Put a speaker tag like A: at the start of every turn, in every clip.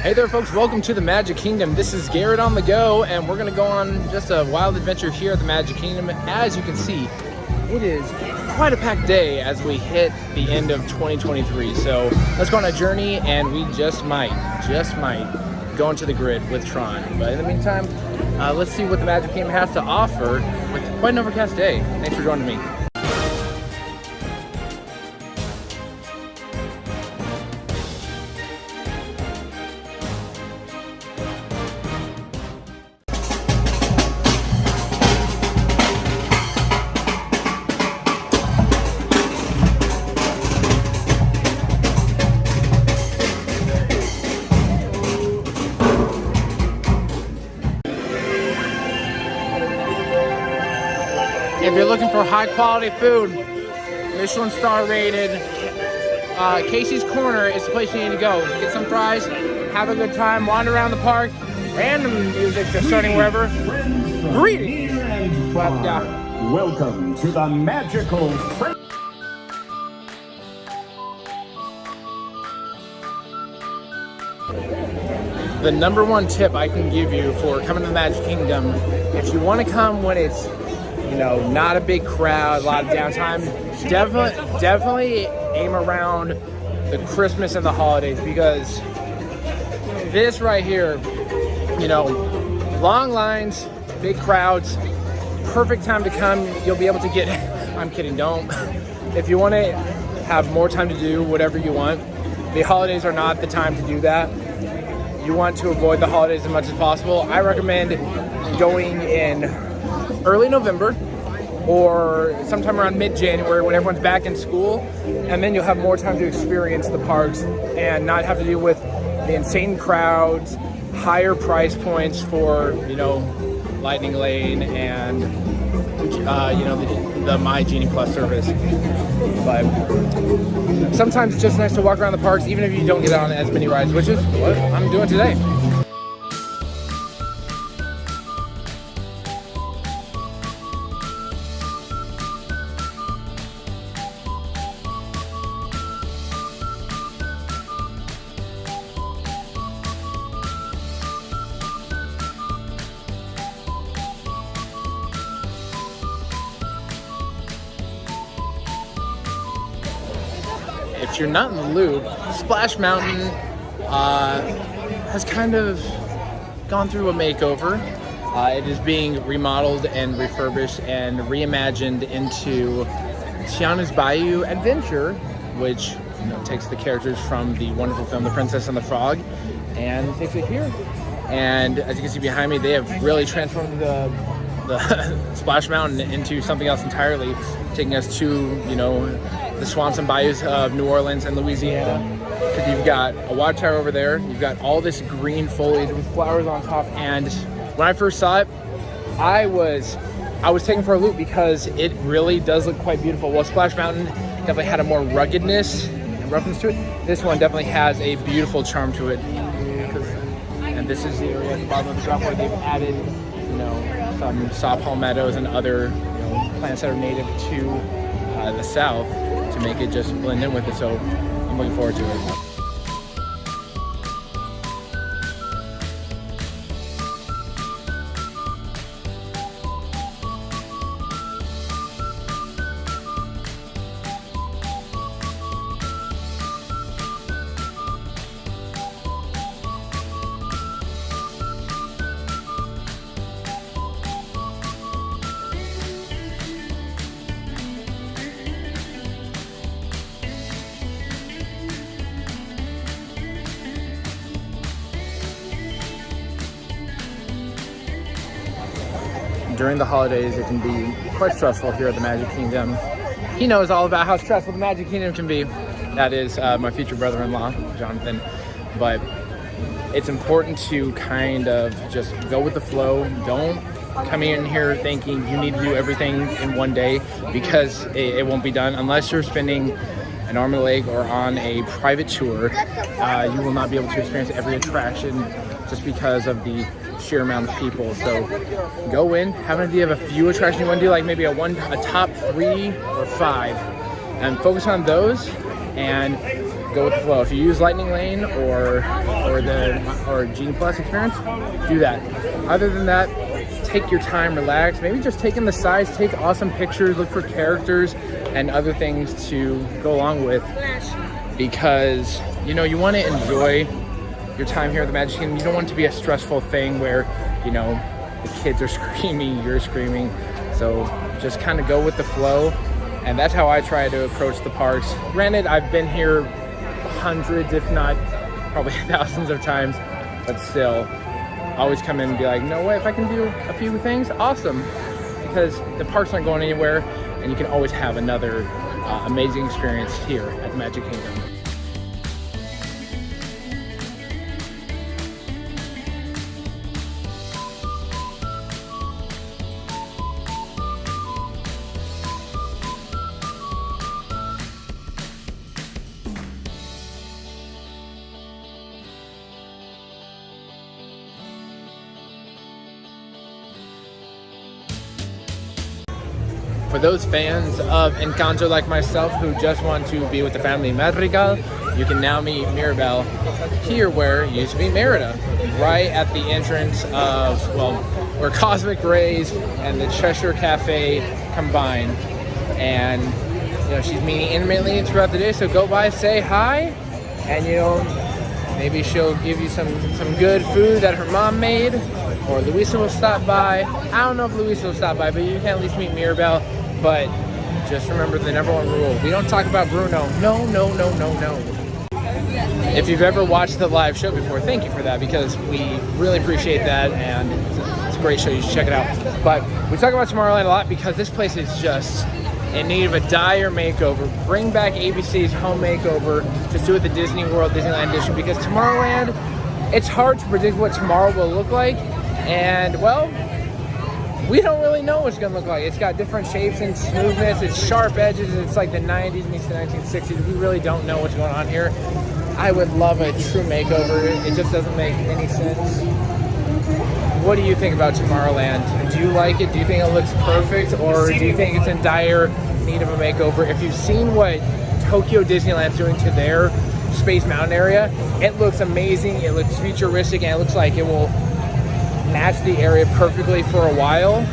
A: Hey there folks, welcome to the Magic Kingdom. This is Gared on the go, and we're gonna go on just a wild adventure here at the Magic Kingdom. As you can see, it is quite a packed day as we hit the end of 2023. So let's go on a journey, and we just might go into the grid with Tron. But in the meantime, let's see what the Magic Kingdom has to offer with quite an overcast day. Thanks for joining me. If you're looking for high quality food, Michelin star rated, Casey's Corner is the place you need to go. Get some fries, have a good time, wander around the park. Random music just starting wherever. Greetings!
B: Welcome to the magical
A: The number one tip I can give you for coming to the Magic Kingdom, if you want to come when it's, you know, not a big crowd, a lot of downtime, definitely aim around the Christmas and the holidays, because this right here, you know, long lines, big crowds, perfect time to come. You'll be able to get, I'm kidding, don't. If you want to have more time to do whatever you want, the holidays are not the time to do that. You want to avoid the holidays as much as possible. I recommend going in early November or sometime around mid-January when everyone's back in school, and then you'll have more time to experience the parks and not have to deal with the insane crowds, higher price points for, you know, Lightning Lane and you know, the My Genie Plus service. But sometimes it's just nice to walk around the parks even if you don't get on as many rides, which is what I'm doing today. If you're not in the loop, Splash Mountain has kind of gone through a makeover. It is being remodeled and refurbished and reimagined into Tiana's Bayou Adventure, which, you know, takes the characters from the wonderful film The Princess and the Frog and takes it here. And as you can see behind me, they have really transformed the Splash Mountain into something else entirely, taking us to, you know, the swamps and bayous of New Orleans and Louisiana. You've got a water tower over there. You've got all this green foliage with flowers on top. And when I first saw it, I was taken for a loop because it really does look quite beautiful. While Splash Mountain definitely had a more ruggedness and roughness to it, this one definitely has a beautiful charm to it. And this is the area at the bottom of the drop where they've added, you know, some saw palmettos and other, you know, plants that are native to the south to make it just blend in with it. So I'm looking forward to it. During the holidays, it can be quite stressful here at the Magic Kingdom. He knows all about how stressful the Magic Kingdom can be. That is my future brother-in-law, Jonathan. But it's important to kind of just go with the flow. Don't come in here thinking you need to do everything in one day, because it won't be done unless you're spending an arm and a leg or on a private tour. You will not be able to experience every attraction just because of the sheer amount of people. So go in, have an idea of a few attractions you want to do, like maybe a top 3 or 5, and focus on those. And go with the flow. If you use Lightning Lane or Genie Plus experience, do that. Other than that, take your time, relax. Maybe just take in the sights, take awesome pictures, look for characters and other things to go along with, because you know you want to enjoy your time here at the Magic Kingdom. You don't want it to be a stressful thing where, you know, the kids are screaming, you're screaming. So just kind of go with the flow. And that's how I try to approach the parks. Granted, I've been here hundreds, if not probably thousands of times, but still, always come in and be like, no way, if I can do a few things, awesome. Because the parks aren't going anywhere, and you can always have another amazing experience here at the Magic Kingdom. For those fans of Encanto like myself who just want to be with the family Madrigal, you can now meet Mirabel here where it used to be Merida, right at the entrance of, well, where Cosmic Rays and the Cheshire Cafe combine. And, you know, she's meeting intimately throughout the day, so go by, say hi, and, you know, maybe she'll give you some good food that her mom made, or Luisa will stop by. I don't know if Luisa will stop by, but you can at least meet Mirabel. But just remember the #1 rule. We don't talk about Bruno. No, no, no, no, no. If you've ever watched the live show before, thank you for that, because we really appreciate that, and it's a great show. You should check it out. But we talk about Tomorrowland a lot because this place is just in need of a dire makeover. Bring back ABC's home makeover. Just do it the Disney World Disneyland edition, because Tomorrowland, it's hard to predict what tomorrow will look like. And, well, we don't really know what it's going to look like. It's got different shapes and smoothness. It's sharp edges. It's like the 90s meets the 1960s. We really don't know what's going on here. I would love a true makeover. It just doesn't make any sense. What do you think about Tomorrowland? Do you like it? Do you think it looks perfect? Or do you think it's in dire need of a makeover? If you've seen what Tokyo Disneyland's doing to their Space Mountain area, it looks amazing. It looks futuristic, and it looks like it will match the area perfectly for a while.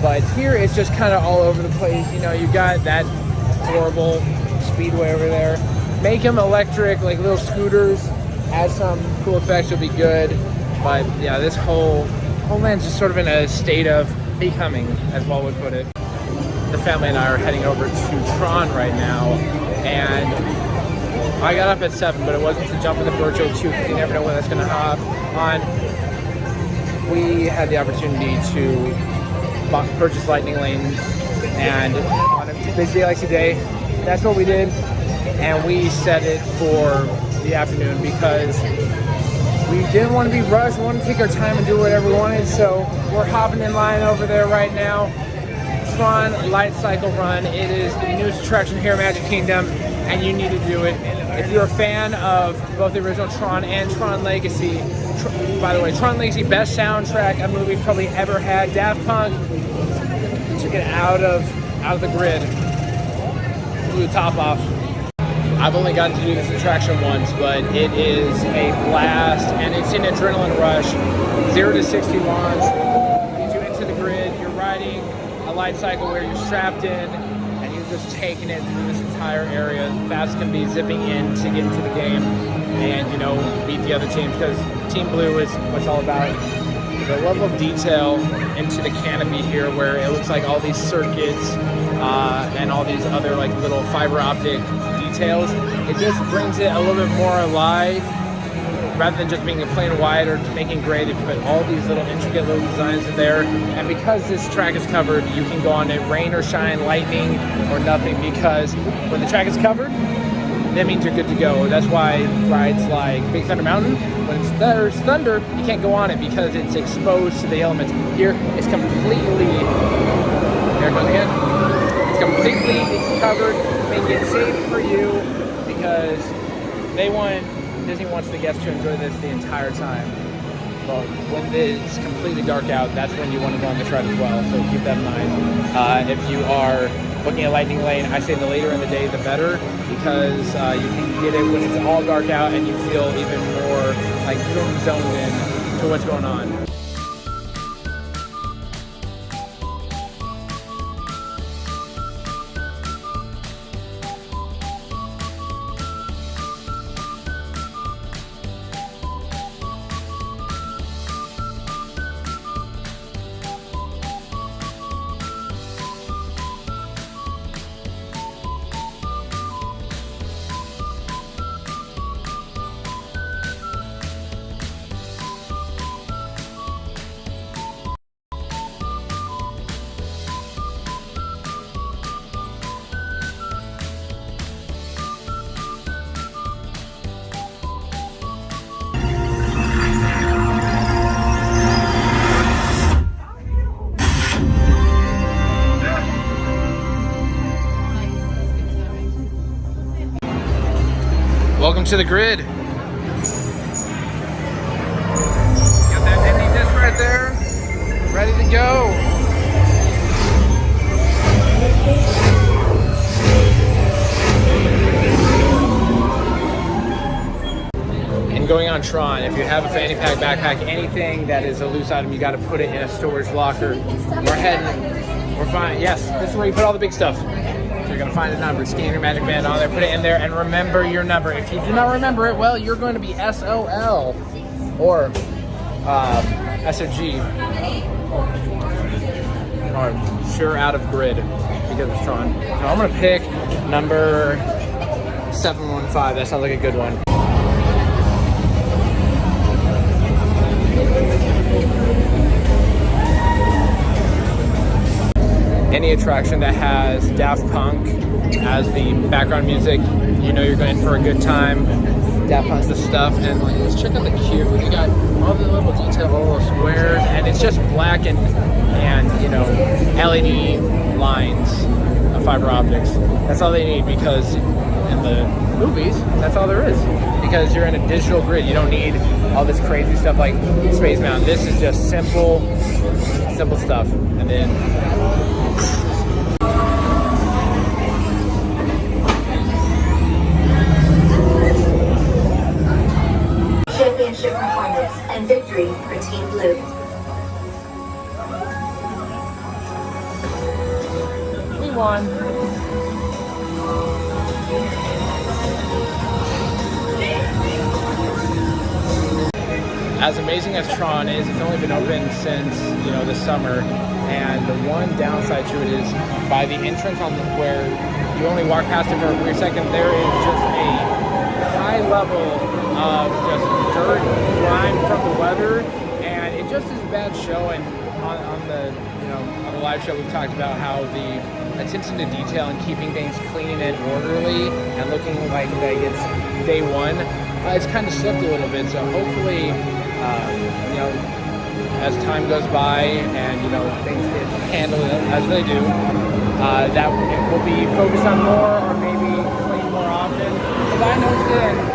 A: But here it's just kind of all over the place. You know, you got that horrible speedway over there. Make them electric, like little scooters. Add some cool effects, you'll be good. But yeah, this whole land's just sort of in a state of becoming, as Walt would put it. The family and I are heading over to TRON right now, and I got up at 7, but it wasn't to jump in the virtual queue because you never know when that's going to hop on. We had the opportunity to purchase Lightning Lane, and on a busy day like today, that's what we did. And we set it for the afternoon because we didn't want to be rushed. We wanted to take our time and do whatever we wanted. So we're hopping in line over there right now. TRON Lightcycle Run. It is the newest attraction here at Magic Kingdom, and you need to do it. If you're a fan of both the original TRON and TRON Legacy, by the way, TRON Legacy, best soundtrack a movie probably ever had. Daft Punk took it out of the grid, blew the top off. I've only gotten to do this attraction once, but it is a blast, and it's an adrenaline rush. 0 to 60 launch, leads you into the grid. You're riding a light cycle where you're strapped in, and you're just taking it through this entire area. Fast can be zipping in to get into the game and, you know, beat the other teams, because Team Blue is what's all about. The level of detail into the canopy here, where it looks like all these circuits and all these other like little fiber optic details, it just brings it a little bit more alive. Rather than just being a plain white or making gray, they put all these little intricate little designs in there. And because this track is covered, you can go on it rain or shine, lightning or nothing, because when the track is covered, that means you're good to go. That's why rides like Big Thunder Mountain, when there's thunder, you can't go on it because it's exposed to the elements. Here, it's completely, there it goes again, it's completely covered, make it safe for you, because Disney wants the guests to enjoy this the entire time. But when it's completely dark out, that's when you want to go on this ride as well, so keep that in mind. If you are booking a Lightning Lane, I say the later in the day, the better, because you can get it when it's all dark out and you feel even more like zoned in to what's going on. Welcome to the grid. Got that Disney disc right there, ready to go. And going on TRON, if you have a fanny pack, backpack, anything that is a loose item, you got to put it in a storage locker. We're fine. Yes, this is where you put all the big stuff. You're going to find a number, scan your magic band on there, put it in there, and remember your number. If you do not remember it, well, you're going to be SOL or SOG, or sure out of grid because of TRON. So I'm going to pick number 715. That sounds like a good one. Any attraction that has Daft Punk as the background music, you know you're going for a good time. Daft Punk's the stuff, and like, let's check out the queue. You got all the little detail, all those squares, and it's just black and you know, LED lines of fiber optics. That's all they need, because in the movies, that's all there is. Because you're in a digital grid, you don't need all this crazy stuff like Space Mountain. This is just simple stuff, and then.
B: Championship performance and victory for Team Blue.
A: We won. As amazing as TRON is, it's only been open since, you know, the summer, and the one downside to it is by the entrance on where you only walk past it for a brief second, there is just a high level of just dirt, grime from the weather, and it just is a bad show. And on the, you know, on the live show, we've talked about how the attention to detail and keeping things clean and orderly and looking like it's day one, it's kind of slipped a little bit. So hopefully, you know, as time goes by and, you know, things get handled as they do, that will be focused on more, or maybe clean more often. But I noticed it.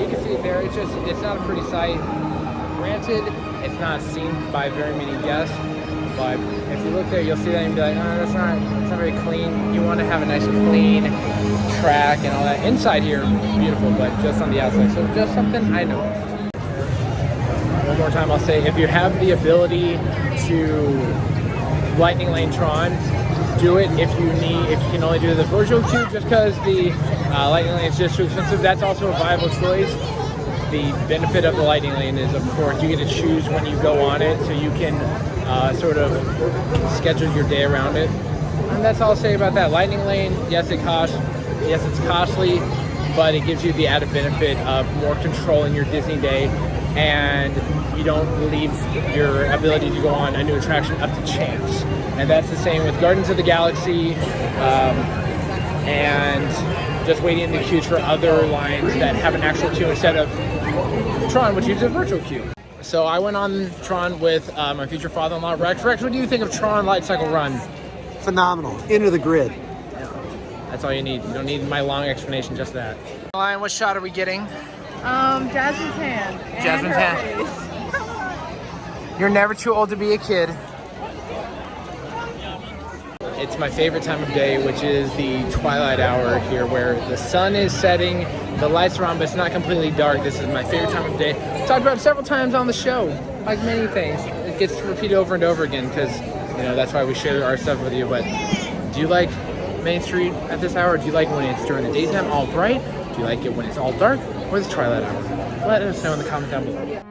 A: You can see it there. It's not a pretty sight. Granted, it's not seen by very many guests, but if you look there, you'll see that and be like, oh, it's not very clean. You want to have a nice and clean track and all that. Inside here, beautiful, but just on the outside. So just something I noticed. One more time, I'll say, if you have the ability to Lightning Lane TRON, do it. If you can only do the virtual queue, just because the Lightning Lane is just too expensive, that's also a viable choice. The benefit of the Lightning Lane is, of course, you get to choose when you go on it, so you can sort of schedule your day around it. And that's all I'll say about that. Lightning Lane, yes, it's costly, but it gives you the added benefit of more control in your Disney day, and you don't leave your ability to go on a new attraction up to chance. And that's the same with Guardians of the Galaxy, and just waiting in the queues for other lines that have an actual queue instead of TRON, which uses a virtual queue. So I went on TRON with my future father-in-law, Rex. Rex, what do you think of TRON Lightcycle Run?
C: Phenomenal. Into the grid.
A: Yeah. That's all you need. You don't need my long explanation, just that. Lion, what shot are we getting?
D: Jasmine's hand. And
A: Jasmine's
D: her
A: hand.
D: face.
A: You're never too old to be a kid. it's my favorite time of day, which is the twilight hour here, where the sun is setting, the lights are on, but it's not completely dark. This is my favorite time of day. Talked about it several times on the show, like many things. It gets repeated over and over again because, you know, that's why we share our stuff with you. But do you like Main Street at this hour? Do you like when it's during the daytime, all bright? Do you like it when it's all dark, or the twilight hour? Let us know in the comments down below.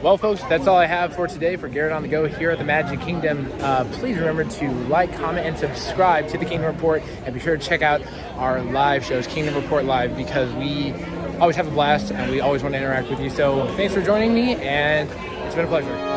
A: Well, folks, that's all I have for today for Gared on the Go here at the Magic Kingdom. Please remember to like, comment, and subscribe to the Kingdom Report, and be sure to check out our live shows, Kingdom Report Live, because we always have a blast and we always want to interact with you. So thanks for joining me, and it's been a pleasure.